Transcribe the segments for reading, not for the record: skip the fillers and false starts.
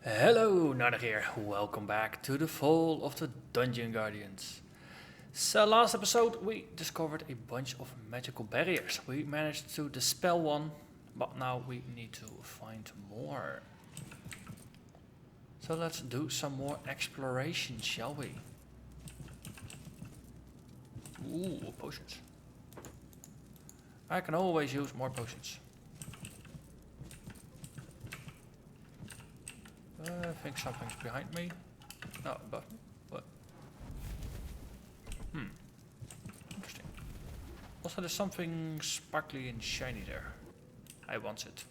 Hello, Narnach here. Welcome back to the Fall of the Dungeon Guardians. So last episode we discovered a bunch of magical barriers. We managed to dispel one, but now we need to find more. So let's do some more exploration, shall we? Ooh, potions. I can always use more potions. I think something's behind me. No, above me. What? Interesting. Also, there's something sparkly and shiny there. I want it.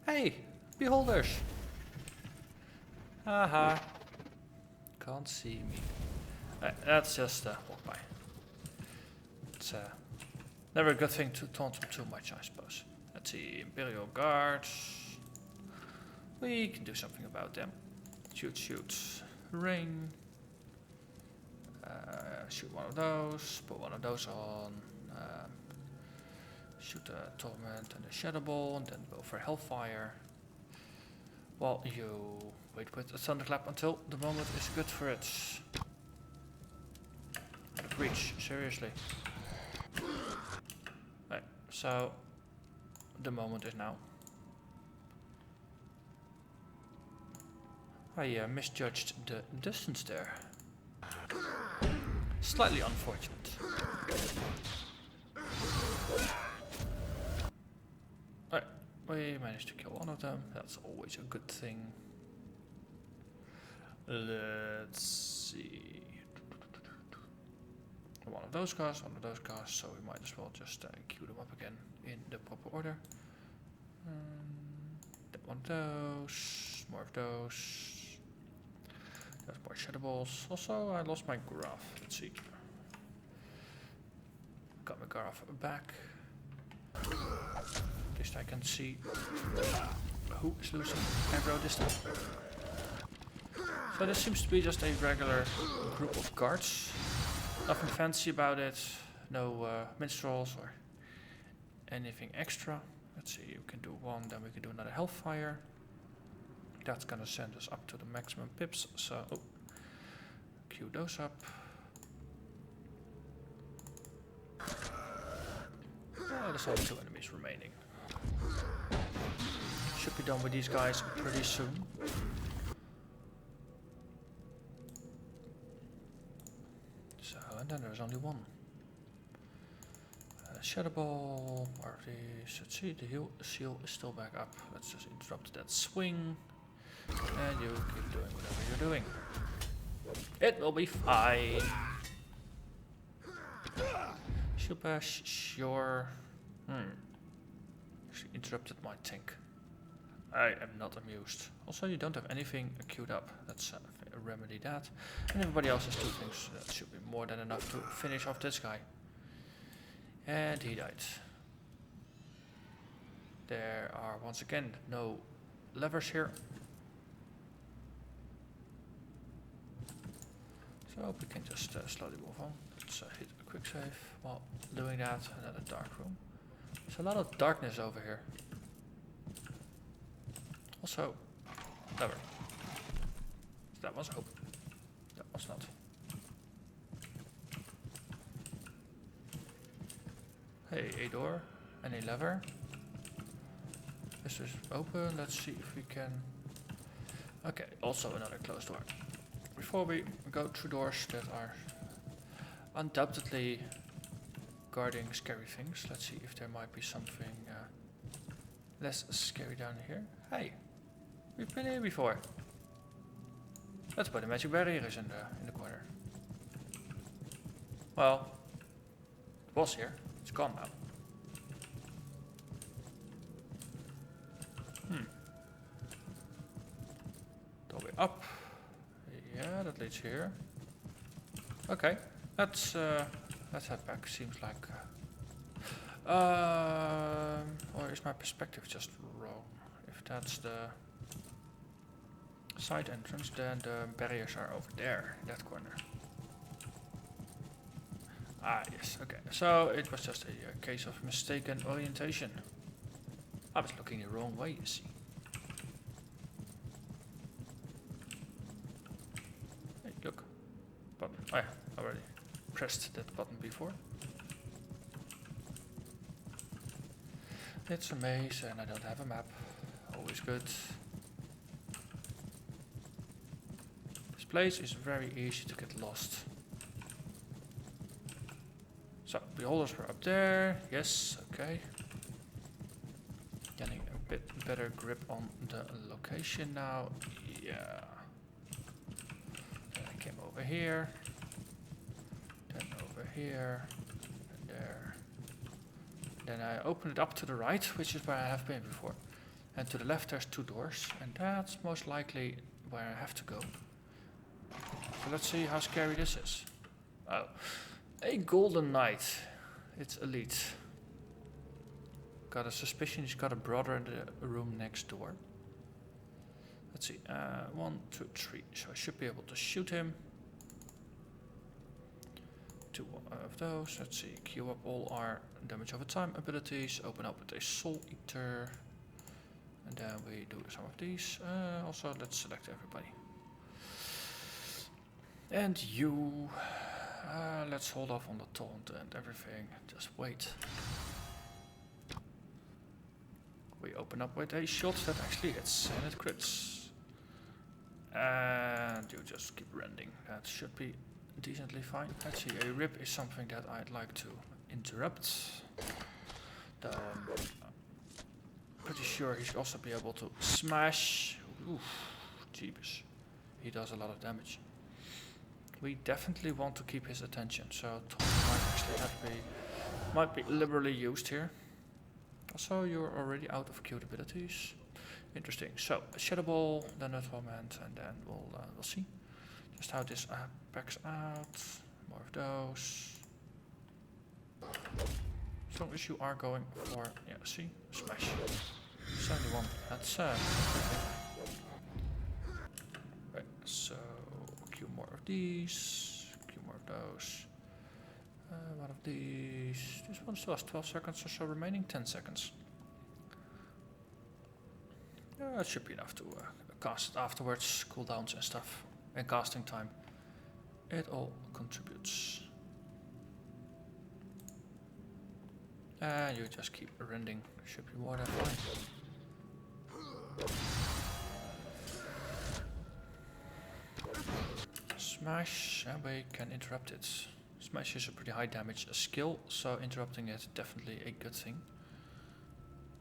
Hey, beholders! Haha. Can't see me. That's just walk by. It's never a good thing to taunt them too much, I suppose. Let's see, Imperial Guards. We can do something about them. Shoot. Rain. Shoot one of those. Put one of those on. Shoot a Torment and a Shadow Ball, and then go for Hellfire. While you wait with a Thunderclap until the moment is good for it. Reach, seriously. Right, so the moment is now. I misjudged the distance there. Slightly unfortunate. Right, we managed to kill one of them. That's always a good thing. Let's see. One of those guys, so we might as well just queue them up again in the proper order. One of those, more of those. There's more shadow balls. Also, I lost my graph. Let's see. Got my graph back. At least I can see who is losing aggro this time. So this seems to be just a regular group of guards. Nothing fancy about it. No minstrels or anything extra. Let's see, we can do one, then we can do another Hellfire. That's gonna send us up to the maximum pips, so queue those up. There's only 2 enemies remaining. Should be done with these guys pretty soon. So, and then there's only one. Shadow Ball, more of these. Let's see, the heal seal is still back up. Let's just interrupt that swing. And you keep doing whatever you're doing. It will be fine. Shield bash, sure. She interrupted my tank. I am not amused. Also, you don't have anything queued up. Let's remedy that. And everybody else has 2 things. That should be more than enough to finish off this guy. And he died. There are once again no levers here. So we can just slowly move on. Let's hit a quick save while doing that. Another dark room. There's a lot of darkness over here. Also, lever. That was open. That was not. Hey, a door and a lever. This is open. Let's see if we can. Okay, also another closed door. Before we go through doors that are undoubtedly guarding scary things, let's see if there might be something less scary down here. Hey, we've been here before. That's why the magic barrier is in the corner. Well, it was here. It's gone now. Doorway up. Yeah, that leads here. Okay, let's head back. Seems like. Or is my perspective just wrong? If that's the side entrance, then the barriers are over there, in that corner. Ah, yes, okay. So it was just a case of mistaken orientation. I was looking the wrong way, you see. Hey, look. Button. Oh yeah, I already pressed that button before. It's a maze and I don't have a map. Always good. This place is very easy to get lost. So, beholders were up there. Yes, okay. Getting a bit better grip on the location now. Yeah. Then I came over here. Then over here. And there. Then I open it up to the right, which is where I have been before. And to the left there's 2 doors. And that's most likely where I have to go. So let's see how scary this is. Oh. A golden knight. It's elite. Got a suspicion he's got a brother in the room next door. Let's see. 1, 2, 3. So I should be able to shoot him. 2 of those. Let's see. Queue up all our damage over time abilities. Open up with a soul eater. And then we do some of these. Also, let's select everybody. And you. Let's hold off on the taunt and everything. Just wait. We open up with a shot that actually hits and it crits. And you just keep rending. That should be decently fine. Let's see, a rip is something that I'd like to interrupt. I'm pretty sure he should also be able to smash. Oof, jeebus. He does a lot of damage. We definitely want to keep his attention, so taunt might be liberally used here. Also, you're already out of queued abilities. Interesting. So a shadow ball, then a torment, and then we'll see just how this packs out. More of those. As long as you are going for see, smash. 71. That's right, so. Queue more of these, queue more of those. One of these. This one still has 12 seconds or so remaining, 10 seconds. It should be enough to cast it afterwards, cooldowns and stuff, and casting time. It all contributes. And you just keep rending, should be more than fine. Smash, and we can interrupt it. Smash is a pretty high damage skill, so interrupting it definitely a good thing.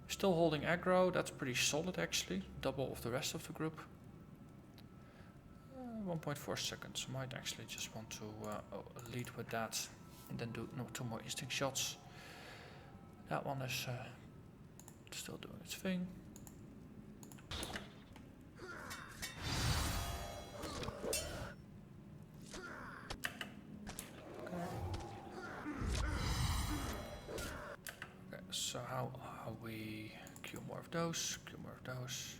Still holding aggro, that's pretty solid actually. Double of the rest of the group. 1.4 seconds. Might actually just want to lead with that and then do 2 more instinct shots. That one is still doing its thing. So how we queue more of those, queue more of those.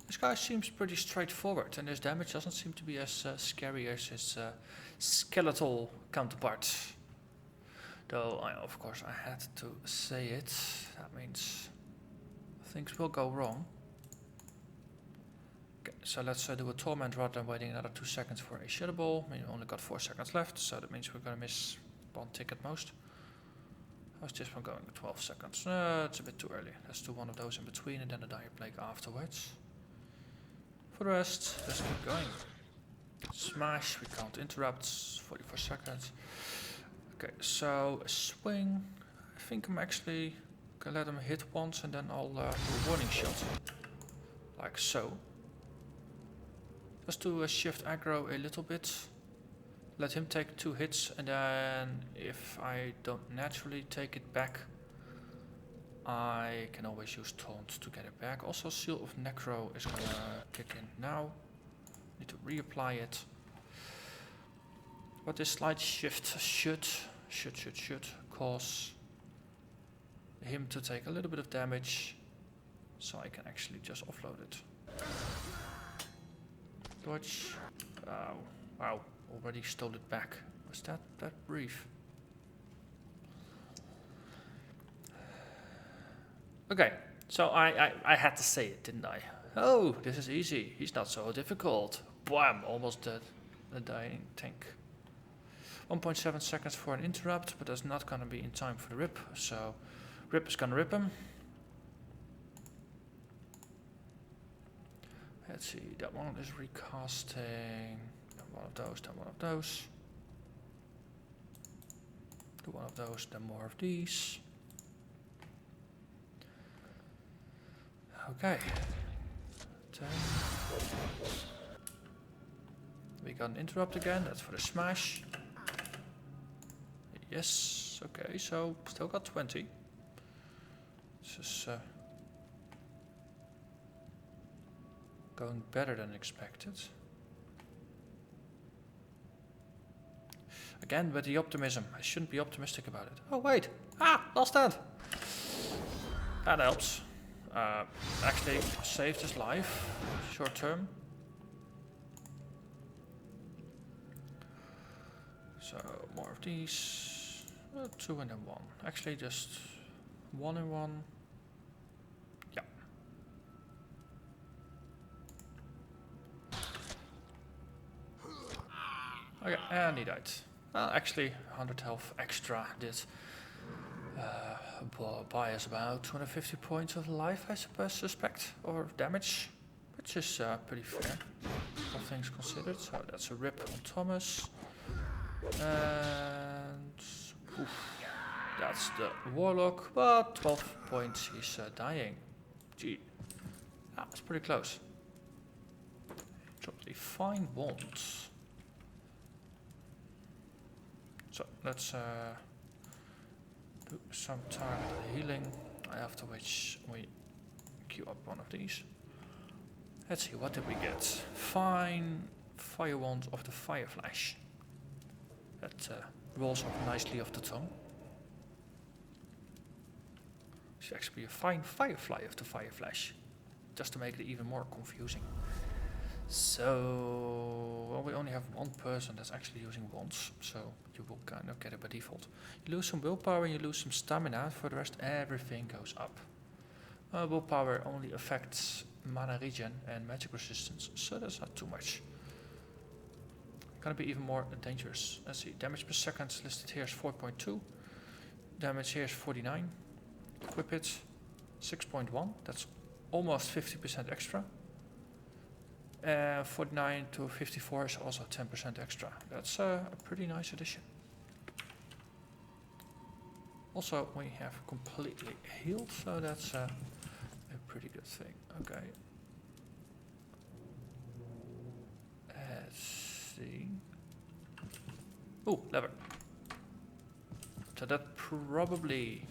This guy seems pretty straightforward, and his damage doesn't seem to be as scary as his skeletal counterpart. Though, of course, I had to say it. That means things will go wrong. Okay, so let's do a torment rather than waiting another 2 seconds for a shadow ball. We only got 4 seconds left, so that means we're gonna miss 1 tick at most. How's this one going? 12 seconds. It's a bit too early. Let's do one of those in between and then a dire plague afterwards. For the rest, let's keep going. Smash, we can't interrupt. 44 seconds. Okay, so a swing. I think I'm actually gonna let him hit once and then I'll do a warning shot. Like so. Just to shift aggro a little bit. Let him take 2 hits, and then if I don't naturally take it back, I can always use taunt to get it back. Also, Seal of Necro is gonna kick in now. Need to reapply it. But this slight shift should cause him to take a little bit of damage, so I can actually just offload it. Dodge. Wow. Already stole it back. Was that brief? Okay, so I had to say it, didn't I? Oh, this is easy. He's not so difficult. Bam! Almost dead. The dying tank. 1.7 seconds for an interrupt, but that's not gonna be in time for the rip. So, rip is gonna rip him. Let's see. That one is recasting. Then one of those. Then one of those. Do one of those. Then more of these. Okay. 10. We got an interrupt again. That's for the smash. Yes. Okay. So still got 20. This is going better than expected. Again, with the optimism. I shouldn't be optimistic about it. Oh wait. Lost that. That helps. Actually saved his life, short term. So more of these, 2 and then 1. Actually just 1 and 1. Yeah. Okay, and he died. Well, actually 100 health extra did buy us about 250 points of life, I suspect, or damage, which is pretty fair, all things considered. So that's a rip on Thomas, and that's the warlock. But 12 points, he's dying. Gee, that's pretty close. Dropped a fine wand. So let's do some target healing, after which we queue up one of these. Let's see, what did we get? Fine fire wand of the fire flash. That rolls off nicely off the tongue. Should actually be a fine firefly of the fire flash, just to make it even more confusing. So, well, we only have one person that's actually using wands, so you will kind of get it by default. You lose some willpower and you lose some stamina. For the rest, everything goes up. Willpower only affects mana regen and magic resistance, so that's not too much. Gonna be even more dangerous. Let's see, damage per second listed here is 4.2. Damage here is 49. Equip it, 6.1. That's almost 50% extra. 49 to 54 is also 10% extra. That's a pretty nice addition. Also, we have completely healed, so that's a pretty good thing. Okay. Let's see. Oh, lever. So that probably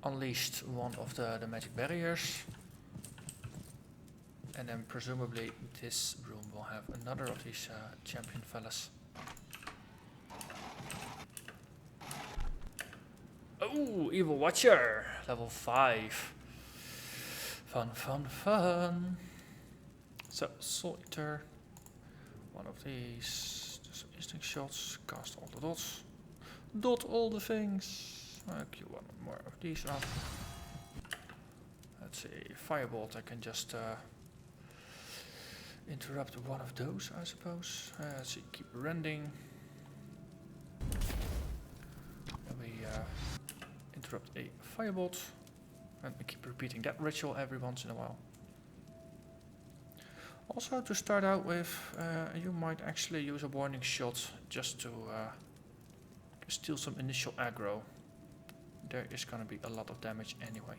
unleashed one of the magic barriers. And then presumably this room will have another of these champion fellas. Oh, Evil Watcher, level 5. Fun, fun, fun. So, Soul Eater, one of these. Do some instinct shots, cast all the dots. Dot all the things. Okay, one more of these up. Let's see, Firebolt, I can just interrupt one of those, I suppose. Let's see, keep rending. And we interrupt a firebolt. And we keep repeating that ritual every once in a while. Also, to start out with, you might actually use a warning shot just to steal some initial aggro. There is going to be a lot of damage anyway.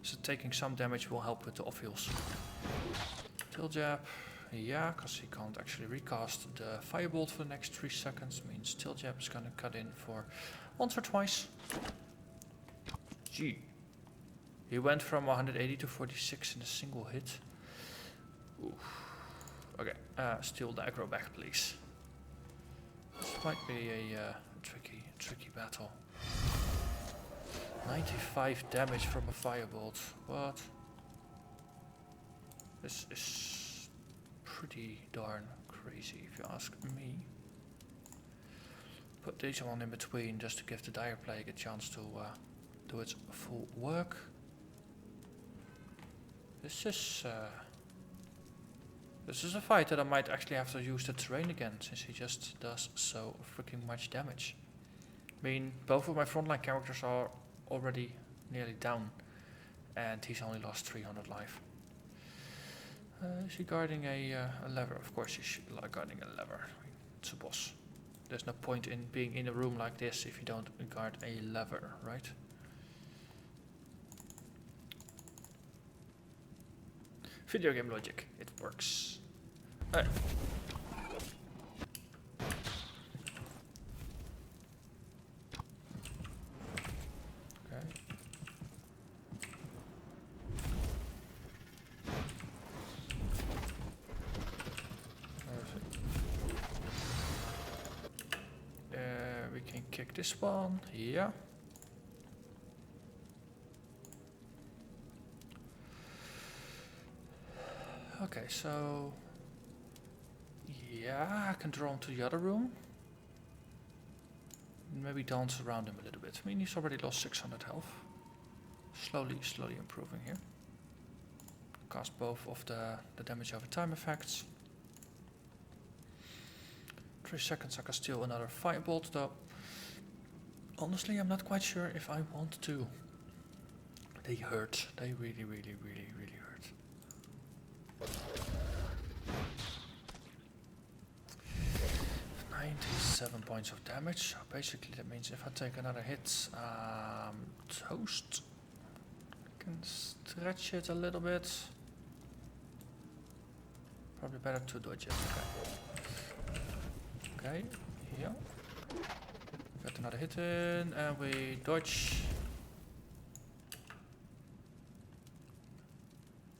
So taking some damage will help with the off heals. Tail jab, yeah, because he can't actually recast the firebolt for the next 3 seconds. Means tail jab is gonna cut in for once or twice. Gee, he went from 180 to 46 in a single hit. Oof. Okay, steal the aggro back, please. This might be a tricky battle. 95 damage from a firebolt. What? This is pretty darn crazy, if you ask me. Put this one in between just to give the dire plague a chance to do its full work. This is a fight that I might actually have to use the terrain again, since he just does so freaking much damage. I mean, both of my frontline characters are already nearly down, and he's only lost 300 life. Is he guarding a lever? Of course he's guarding a lever. I mean, it's a boss. There's no point in being in a room like this if you don't guard a lever, right? Video game logic, it works. Alright. Okay. We can kick this one, yeah. Okay, so yeah, I can draw him to the other room. Maybe dance around him a little bit. I mean, he's already lost 600 health. Slowly improving here. Cast both of the damage over time effects. 3 seconds I can steal another firebolt though. Honestly, I'm not quite sure if I want to. They hurt. They really hurt. 97 points of damage. So basically that means if I take another hit, toast. I can stretch it a little bit. Probably better to dodge it. Okay, yeah. Got another hit in, and we dodge.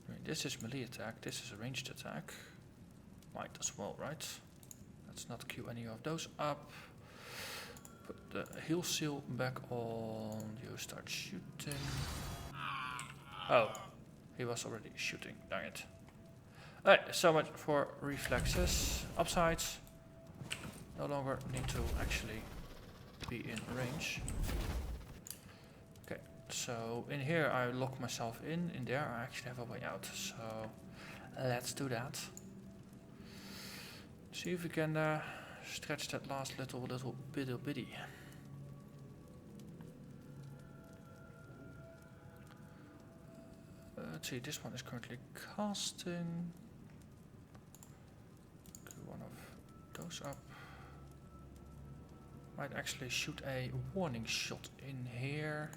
I mean, this is melee attack, this is a ranged attack. Might as well, right? Let's not queue any of those up. Put the heal seal back on. You start shooting. Oh, he was already shooting, darn it. Alright, so much for reflexes. Upsides. No longer need to actually be in range. Okay, so in here I lock myself in there I actually have a way out. So let's do that. See if we can stretch that last little bitty. Let's see, this one is currently casting. Okay, one of those up. Might actually shoot a warning shot in here.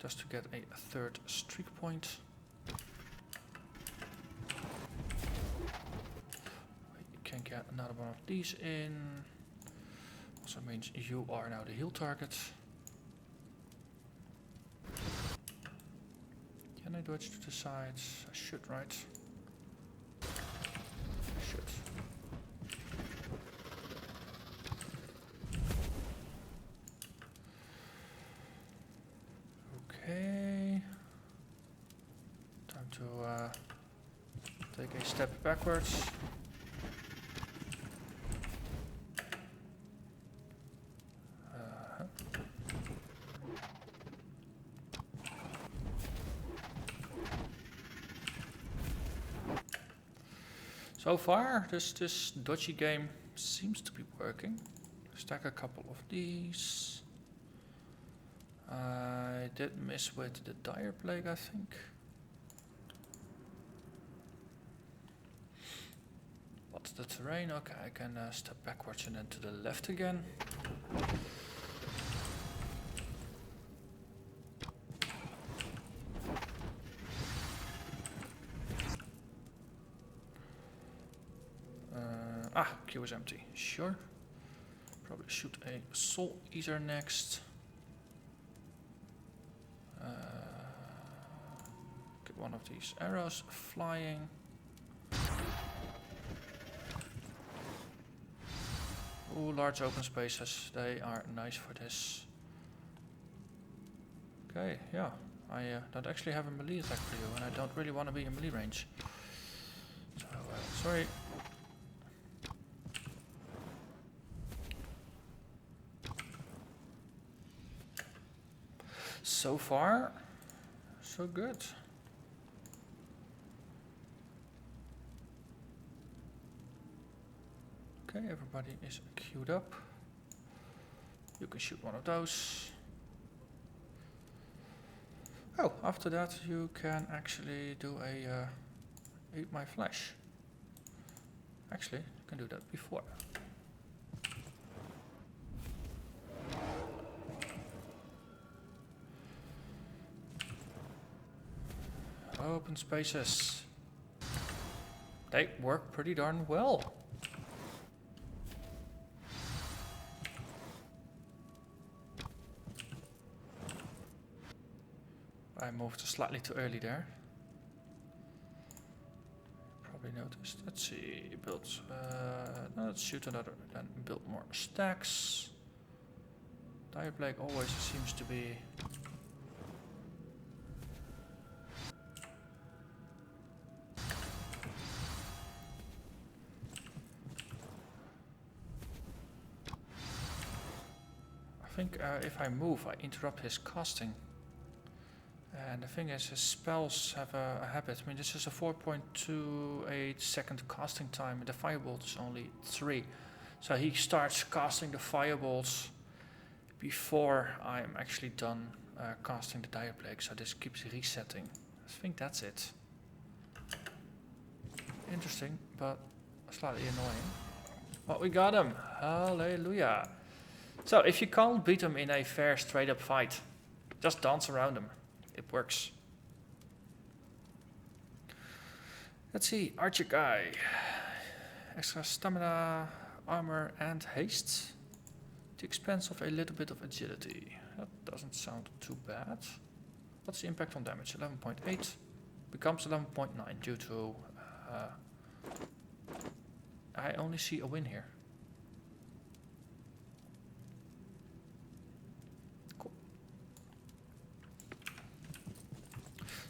Just to get a third streak point. You can get another one of these in. Also means you are now the heal target. Can I dodge to the sides? I should, right? I should. Okay. Time to take a step backwards. So far, this dodgy game seems to be working. Stack a couple of these. I did miss with the dire plague, I think. What's the terrain? Okay, I can step backwards and then to the left again. Queue is empty. Sure. Probably shoot a soul eater next. Get one of these arrows flying. Ooh, large open spaces. They are nice for this. Okay, yeah. I don't actually have a melee attack for you, and I don't really want to be in melee range. So, sorry. So far, so good. Okay, everybody is queued up. You can shoot one of those. Oh, after that you can actually do a eat my flesh. Actually, you can do that before. Open spaces. They work pretty darn well. I moved slightly too early there. Probably noticed. Let's see, build. No, let's shoot another. Then build more stacks. Dire Plague always seems to be. I think if I move, I interrupt his casting. And the thing is, his spells have a habit. I mean, this is a 4.28 second casting time, and the firebolt is only 3. So he starts casting the firebolts before I'm actually done casting the Dire Plague. So this keeps resetting. I think that's it. Interesting, but slightly annoying. But we got him. Hallelujah. So if you can't beat him in a fair, straight-up fight, just dance around him. It works. Let's see, Archer guy. Extra stamina, armor, and haste. At the expense of a little bit of agility. That doesn't sound too bad. What's the impact on damage? 11.8. Becomes 11.9 due to... I only see a win here.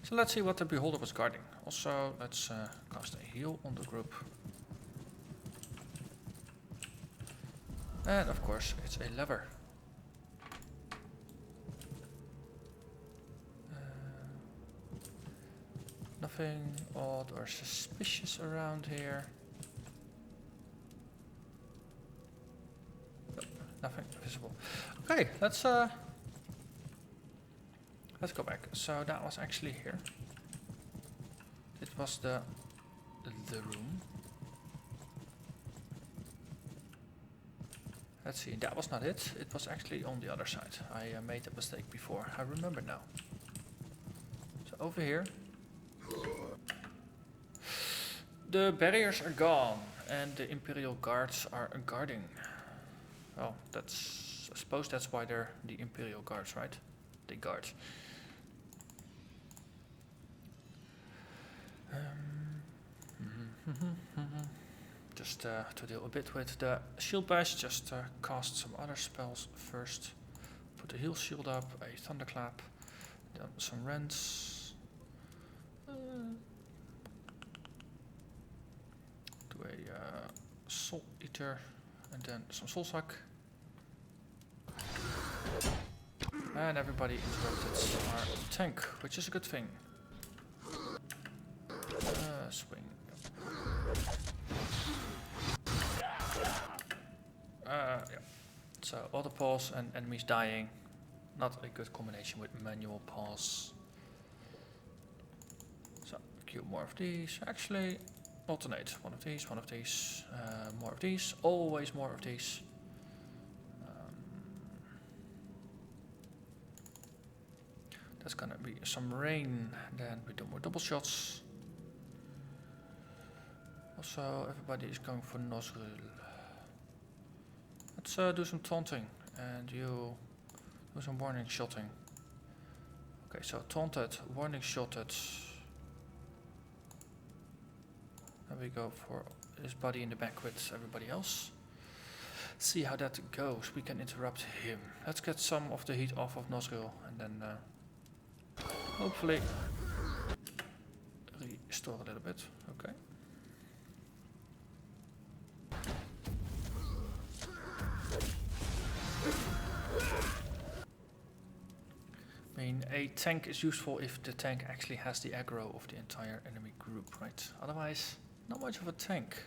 So let's see what the Beholder was guarding. Also, let's cast a heal on the group. And of course, it's a lever. Nothing odd or suspicious around here. Nope, nothing visible. Okay, let's go back. So that was actually here. It was the room. Let's see, that was not it. It was actually on the other side. I made a mistake before. I remember now. So over here. The barriers are gone and the Imperial Guards are guarding. Well, that's... I suppose that's why they're the Imperial Guards, right? They guard. Just to deal a bit with the shield bash, just cast some other spells first. Put the heal shield up, a thunderclap, then some rends. Do a soul eater, and then some soul suck. And everybody interrupted our tank, which is a good thing. Swing. Yeah. So auto pause and enemies dying. Not a good combination with manual pause. So queue more of these. Actually, alternate. One of these, more of these. Always more of these. That's gonna be some rain. Then we do more double shots. Also, everybody is going for Nosrul. Let's do some taunting, and you do some warning shotting. Okay, so taunted, warning shotted. Then we go for his body in the back with everybody else. See how that goes. We can interrupt him. Let's get some of the heat off of Nosrul, and then hopefully restore a little bit. Okay. I mean, a tank is useful if the tank actually has the aggro of the entire enemy group, right? Otherwise, not much of a tank.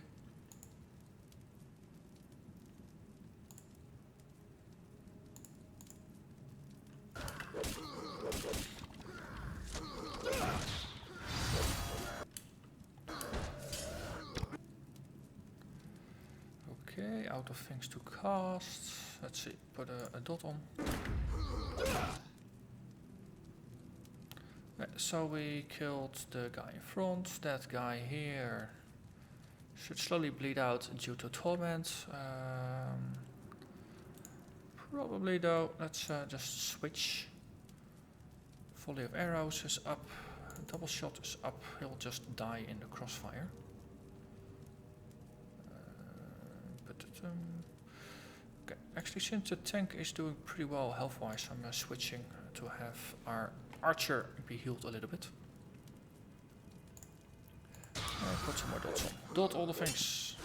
Okay, out of things to cast. Let's see, put a dot on. So we killed the guy in front. That guy here should slowly bleed out due to torment. Probably though, let's just switch. Volley of arrows is up. Double shot is up. He'll just die in the crossfire. Okay, actually since the tank is doing pretty well health-wise, I'm switching to have our archer be healed a little bit. Put some more dots on. Dot all the things.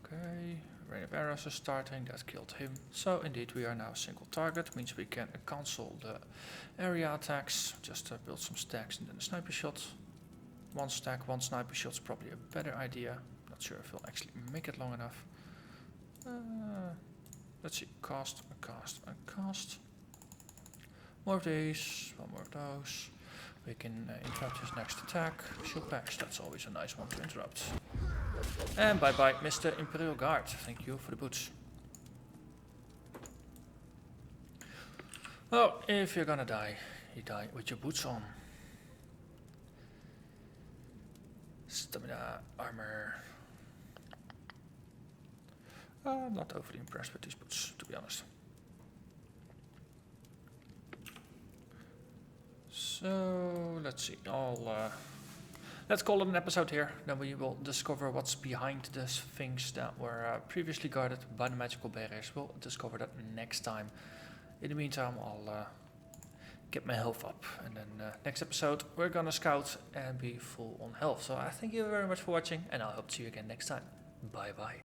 Okay, rain of arrows is starting, that killed him. So indeed we are now single target, means we can cancel the area attacks. Just build some stacks and then a sniper shot. One stack, one sniper shot is probably a better idea. Not sure if we'll actually make it long enough. Let's see, cast, cast, cast. More of these, one more of those. We can interrupt his next attack. Shield packs, that's always a nice one to interrupt. And bye bye, Mr. Imperial Guard. Thank you for the boots. Oh, if you're gonna die, you die with your boots on. Stamina, armor. I'm not overly impressed with these boots, to be honest. So, let's see. Let's call it an episode here. Then we will discover what's behind the things that were previously guarded by the magical barriers. We'll discover that next time. In the meantime, I'll get my health up. And then next episode, we're gonna scout and be full on health. So I thank you very much for watching, and I hope to see you again next time. Bye bye.